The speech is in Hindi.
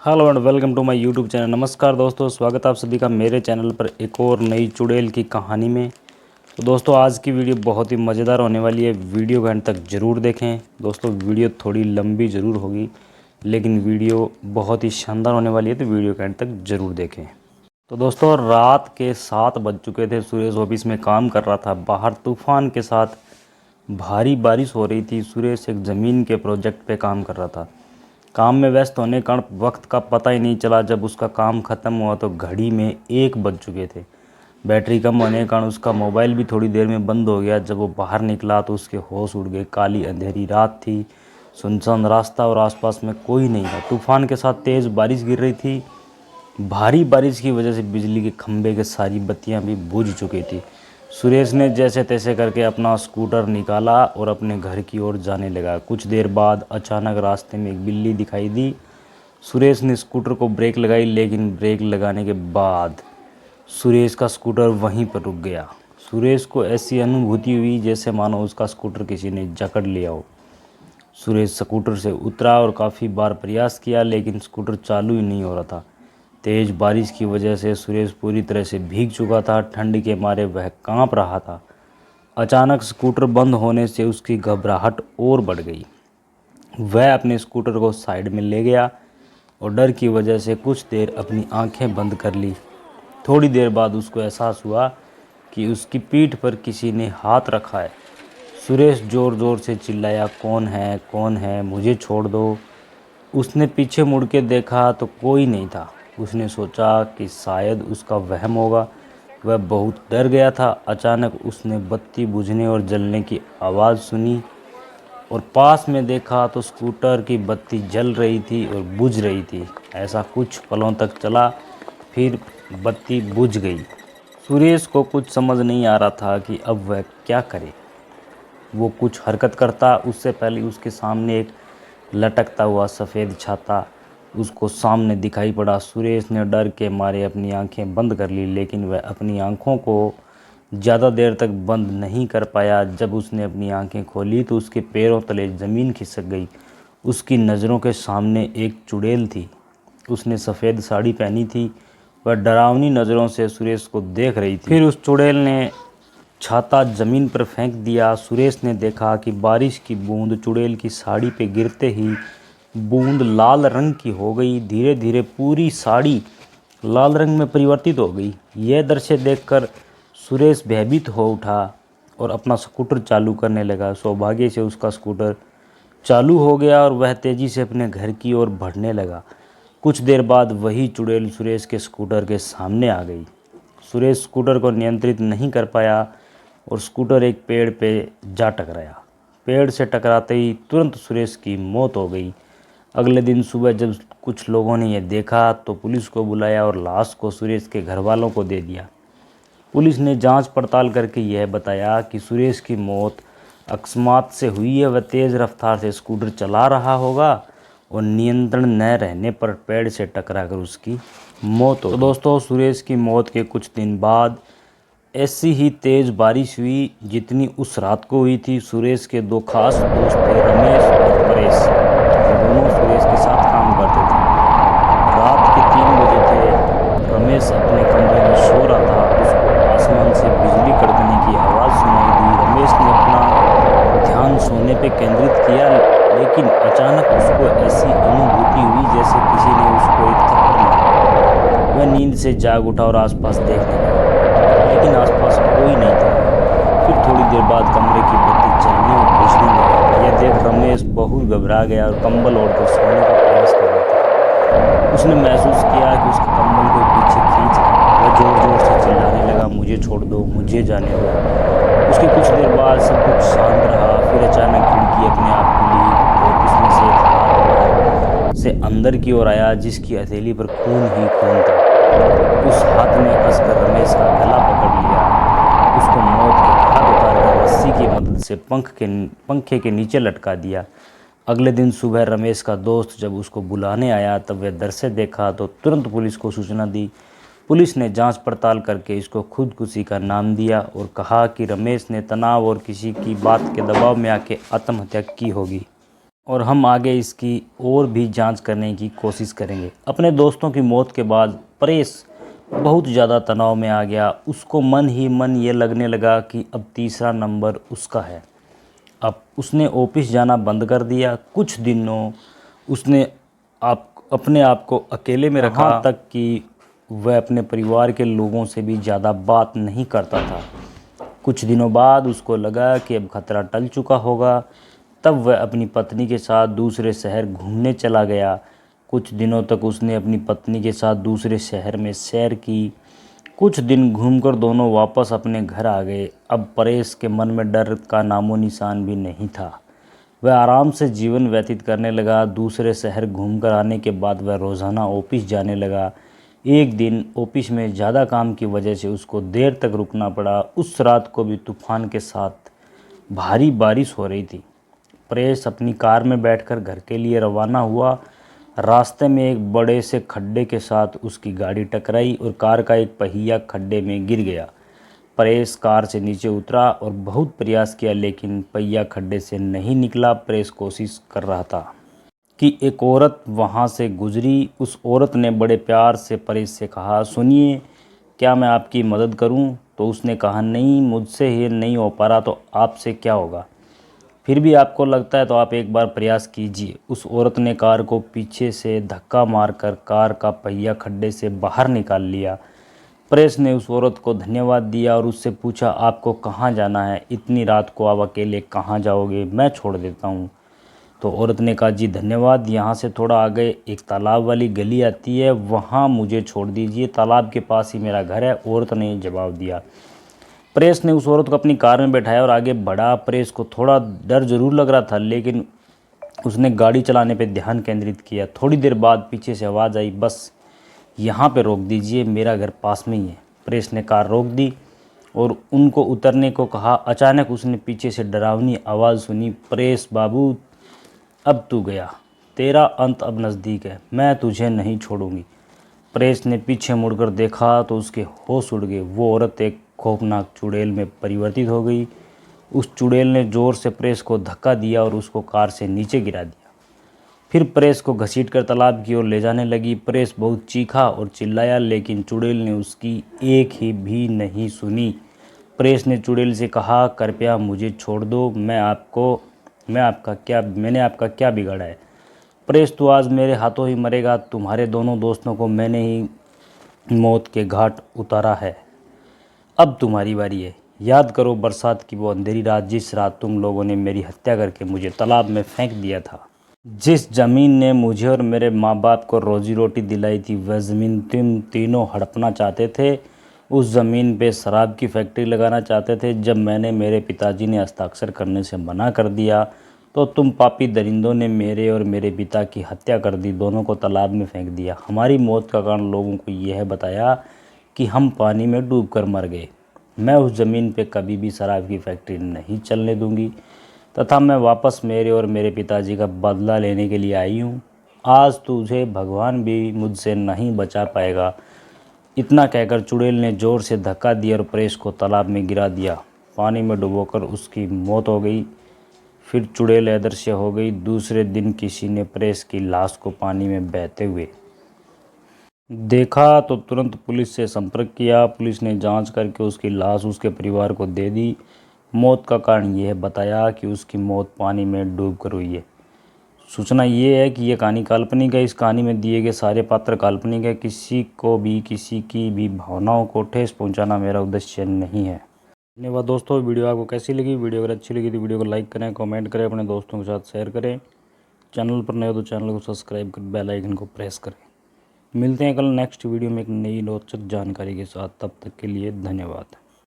Hello and welcome to my YouTube channel. नमस्कार दोस्तों, स्वागत है आप सभी का मेरे चैनल पर एक और नई चुड़ैल की कहानी में। तो दोस्तों आज की वीडियो बहुत ही मज़ेदार होने वाली है, वीडियो को एंड तक ज़रूर देखें। दोस्तों वीडियो थोड़ी लंबी ज़रूर होगी लेकिन वीडियो बहुत ही शानदार होने वाली है, तो वीडियो को एंड तक ज़रूर देखें। तो दोस्तों रात के 7 बज चुके थे। सुरेश ऑफिस में काम कर रहा था। बाहर तूफ़ान के साथ भारी बारिश हो रही थी। सुरेश एक ज़मीन के प्रोजेक्ट पे काम कर रहा था। काम में व्यस्त होने के कारण वक्त का पता ही नहीं चला। जब उसका काम ख़त्म हुआ तो घड़ी में 1 बज चुके थे। बैटरी कम होने के कारण उसका मोबाइल भी थोड़ी देर में बंद हो गया। जब वो बाहर निकला तो उसके होश उड़ गए। काली अंधेरी रात थी, सुनसान रास्ता और आसपास में कोई नहीं था। तूफान के साथ तेज़ बारिश गिर रही थी। भारी बारिश की वजह से बिजली के खंभे के सारी बत्तियां भी बुझ चुकी थी। सुरेश ने जैसे तैसे करके अपना स्कूटर निकाला और अपने घर की ओर जाने लगा। कुछ देर बाद अचानक रास्ते में एक बिल्ली दिखाई दी। सुरेश ने स्कूटर को ब्रेक लगाई, लेकिन ब्रेक लगाने के बाद सुरेश का स्कूटर वहीं पर रुक गया। सुरेश को ऐसी अनुभूति हुई जैसे मानो उसका स्कूटर किसी ने जकड़ लिया हो। सुरेश स्कूटर से उतरा और काफ़ी बार प्रयास किया, लेकिन स्कूटर चालू ही नहीं हो रहा था। तेज़ बारिश की वजह से सुरेश पूरी तरह से भीग चुका था। ठंड के मारे वह कांप रहा था। अचानक स्कूटर बंद होने से उसकी घबराहट और बढ़ गई। वह अपने स्कूटर को साइड में ले गया और डर की वजह से कुछ देर अपनी आंखें बंद कर ली। थोड़ी देर बाद उसको एहसास हुआ कि उसकी पीठ पर किसी ने हाथ रखा है। सुरेश ज़ोर ज़ोर से चिल्लाया, कौन है, मुझे छोड़ दो। उसने पीछे मुड़ के देखा तो कोई नहीं था। उसने सोचा कि शायद उसका वहम होगा। वह बहुत डर गया था। अचानक उसने बत्ती बुझने और जलने की आवाज़ सुनी और पास में देखा तो स्कूटर की बत्ती जल रही थी और बुझ रही थी। ऐसा कुछ पलों तक चला, फिर बत्ती बुझ गई। सुरेश को कुछ समझ नहीं आ रहा था कि अब वह क्या करे। वो कुछ हरकत करता उससे पहले उसके सामने एक लटकता हुआ सफ़ेद छाता उसको सामने दिखाई पड़ा। सुरेश ने डर के मारे अपनी आंखें बंद कर ली, लेकिन वह अपनी आंखों को ज़्यादा देर तक बंद नहीं कर पाया। जब उसने अपनी आंखें खोली तो उसके पैरों तले ज़मीन खिसक गई। उसकी नज़रों के सामने एक चुड़ैल थी। उसने सफ़ेद साड़ी पहनी थी। वह डरावनी नज़रों से सुरेश को देख रही थी। फिर उस चुड़ैल ने छाता ज़मीन पर फेंक दिया। सुरेश ने देखा कि बारिश की बूंद चुड़ैल की साड़ी पे गिरते ही बूंद लाल रंग की हो गई। धीरे धीरे पूरी साड़ी लाल रंग में परिवर्तित हो गई। यह दृश्य देखकर सुरेश भयभीत हो उठा और अपना स्कूटर चालू करने लगा। सौभाग्य से उसका स्कूटर चालू हो गया और वह तेज़ी से अपने घर की ओर बढ़ने लगा। कुछ देर बाद वही चुड़ैल सुरेश के स्कूटर के सामने आ गई। सुरेश स्कूटर को नियंत्रित नहीं कर पाया और स्कूटर एक पेड़ पे जा टकराया। पेड़ से टकराते ही तुरंत सुरेश की मौत हो गई। अगले दिन सुबह जब कुछ लोगों ने यह देखा तो पुलिस को बुलाया और लाश को सुरेश के घर वालों को दे दिया। पुलिस ने जांच पड़ताल करके यह बताया कि सुरेश की मौत अकस्मात से हुई है। वह तेज़ रफ्तार से स्कूटर चला रहा होगा और नियंत्रण न रहने पर पेड़ से टकराकर उसकी मौत हो गई। तो दोस्तों सुरेश की मौत के कुछ दिन बाद ऐसी ही तेज़ बारिश हुई जितनी उस रात को हुई थी। सुरेश के 2 खास दोस्त थे, रमेश और परेश। ये दोनों सुरेश के साथ काम करते थे। रात के 3 बजे थे। रमेश अपने कमरे में सो रहा था। उसको आसमान से बिजली कड़कने की आवाज़ सुनाई दी। रमेश ने अपना ध्यान सोने पे केंद्रित किया, लेकिन अचानक उसको ऐसी अनुभूति हुई जैसे किसी ने उसको एक थप्पड़ मारा। वह नींद से जाग उठा और आसपास देखने लगा, लेकिन आसपास कोई नहीं था। फिर थोड़ी देर बाद कमरे की बत्ती जलने और बुझने लगी। यह देख रमेश बहुत घबरा गया और कंबल ओढ़कर सोने का प्रयास कर रहा था। उसने महसूस किया कि उसके कंबल को पीछे खींच रहा है। वह ज़ोर ज़ोर से चिल्लाने लगा, मुझे छोड़ दो, मुझे जाने दो। उसके कुछ देर बाद सब कुछ शांत रहा। फिर अचानक खिड़की अपने आप खुली और उसमें से एक हाथ बाहर से अंदर की ओर आया, जिसकी हथेली पर खून ही खून था। उस हाथ ने कसकर रमेश का गला पकड़ लिया। उसको मौत के घाट उतारकर रस्सी की मदद से पंखे के नीचे लटका दिया। अगले दिन सुबह रमेश का दोस्त जब उसको बुलाने आया तब वह दृश्य देखा तो तुरंत पुलिस को सूचना दी। पुलिस ने जांच पड़ताल करके इसको खुदकुशी का नाम दिया और कहा कि रमेश ने तनाव और किसी की बात के दबाव में आके आत्महत्या की होगी। और हम आगे इसकी और भी जांच करने की कोशिश करेंगे। अपने दोस्तों की मौत के बाद परेश बहुत ज़्यादा तनाव में आ गया। उसको मन ही मन ये लगने लगा कि अब तीसरा नंबर उसका है। अब उसने ऑफिस जाना बंद कर दिया। कुछ दिनों उसने अपने आप को अकेले में रखा, यहाँ तक कि वह अपने परिवार के लोगों से भी ज़्यादा बात नहीं करता था। कुछ दिनों बाद उसको लगा कि अब खतरा टल चुका होगा। तब वह अपनी पत्नी के साथ दूसरे शहर घूमने चला गया। कुछ दिनों तक उसने अपनी पत्नी के साथ दूसरे शहर में सैर की। कुछ दिन घूमकर दोनों वापस अपने घर आ गए। अब परेश के मन में डर का नामो निशान भी नहीं था। वह आराम से जीवन व्यतीत करने लगा। दूसरे शहर घूमकर आने के बाद वह रोज़ाना ऑफिस जाने लगा। एक दिन ऑफिस में ज़्यादा काम की वजह से उसको देर तक रुकना पड़ा। उस रात को भी तूफान के साथ भारी बारिश हो रही थी। परेश अपनी कार में बैठकर घर के लिए रवाना हुआ। रास्ते में एक बड़े से खड्डे के साथ उसकी गाड़ी टकराई और कार का एक पहिया खड्डे में गिर गया। परेश कार से नीचे उतरा और बहुत प्रयास किया, लेकिन पहिया खड्डे से नहीं निकला। परेश कोशिश कर रहा था कि एक औरत वहां से गुजरी। उस औरत ने बड़े प्यार से परेश से कहा, सुनिए, क्या मैं आपकी मदद करूं? तो उसने कहा, नहीं, मुझसे ये नहीं हो पा रहा तो आपसे क्या होगा। फिर भी आपको लगता है तो आप एक बार प्रयास कीजिए। उस औरत ने कार को पीछे से धक्का मारकर कार का पहिया खड्डे से बाहर निकाल लिया। परेश ने उस औरत को धन्यवाद दिया और उससे पूछा, आपको कहाँ जाना है? इतनी रात को आप अकेले कहाँ जाओगे? मैं छोड़ देता हूँ। तो औरत ने कहा, जी धन्यवाद, यहाँ से थोड़ा आगे एक तालाब वाली गली आती है, वहाँ मुझे छोड़ दीजिए, तालाब के पास ही मेरा घर है। औरत ने जवाब दिया। परेश ने उस औरत को अपनी कार में बैठाया और आगे बढ़ा। परेश को थोड़ा डर जरूर लग रहा था, लेकिन उसने गाड़ी चलाने पर ध्यान केंद्रित किया। थोड़ी देर बाद पीछे से आवाज़ आई, बस यहाँ पे रोक दीजिए, मेरा घर पास में ही है। परेश ने कार रोक दी और उनको उतरने को कहा। अचानक उसने पीछे से डरावनी आवाज़ सुनी, परेश बाबू, अब तू गया, तेरा अंत अब नज़दीक है, मैं तुझे नहीं छोड़ूंगी। परेश ने पीछे मुड़कर देखा तो उसके होश उड़ गए। वो औरत एक खौफनाक चुड़ैल में परिवर्तित हो गई। उस चुड़ैल ने जोर से परेश को धक्का दिया और उसको कार से नीचे गिरा दिया। फिर परेश को घसीटकर तालाब की ओर ले जाने लगी। परेश बहुत चीखा और चिल्लाया, लेकिन चुड़ैल ने उसकी एक ही भी नहीं सुनी। परेश ने चुड़ैल से कहा, कृपया मुझे छोड़ दो, मैंने आपका क्या बिगाड़ा है? परेश, तू आज मेरे हाथों ही मरेगा। तुम्हारे दोनों दोस्तों को मैंने ही मौत के घाट उतारा है। अब तुम्हारी बारी है। याद करो बरसात की वो अंधेरी रात, जिस रात तुम लोगों ने मेरी हत्या करके मुझे तालाब में फेंक दिया था। जिस ज़मीन ने मुझे और मेरे माँ बाप को रोजी रोटी दिलाई थी, वह ज़मीन तुम तीनों हड़पना चाहते थे। उस ज़मीन पे शराब की फैक्ट्री लगाना चाहते थे। जब मैंने मेरे पिताजी ने हस्ताक्षर करने से मना कर दिया तो तुम पापी दरिंदों ने मेरे और मेरे पिता की हत्या कर दी, दोनों को तालाब में फेंक दिया। हमारी मौत का कारण लोगों को यह बताया कि हम पानी में डूबकर मर गए। मैं उस ज़मीन पे कभी भी शराब की फैक्ट्री नहीं चलने दूंगी तथा मैं वापस मेरे और मेरे पिताजी का बदला लेने के लिए आई हूँ। आज तुझे भगवान भी मुझसे नहीं बचा पाएगा। इतना कहकर चुड़ैल ने ज़ोर से धक्का दिया और परेश को तालाब में गिरा दिया। पानी में डुबोकर उसकी मौत हो गई। फिर चुड़ैल अदृश्य हो गई। दूसरे दिन किसी ने परेश की लाश को पानी में बहते हुए देखा तो तुरंत पुलिस से संपर्क किया। पुलिस ने जांच करके उसकी लाश उसके परिवार को दे दी। मौत का कारण यह बताया कि उसकी मौत पानी में डूबकर हुई है। सूचना ये है कि यह कहानी काल्पनिक है। इस कहानी में दिए गए सारे पात्र काल्पनिक है। किसी को भी किसी की भी भावनाओं को ठेस पहुंचाना मेरा उद्देश्य नहीं है। धन्यवाद दोस्तों। वीडियो आपको कैसी लगी? वीडियो अगर अच्छी लगी तो वीडियो को लाइक करें, कमेंट करें, अपने दोस्तों के साथ शेयर करें। चैनल पर नए हो तो चैनल को सब्सक्राइब कर बेल आइकन को प्रेस करें। मिलते हैं कल नेक्स्ट वीडियो में एक नई रोचक जानकारी के साथ। तब तक के लिए धन्यवाद।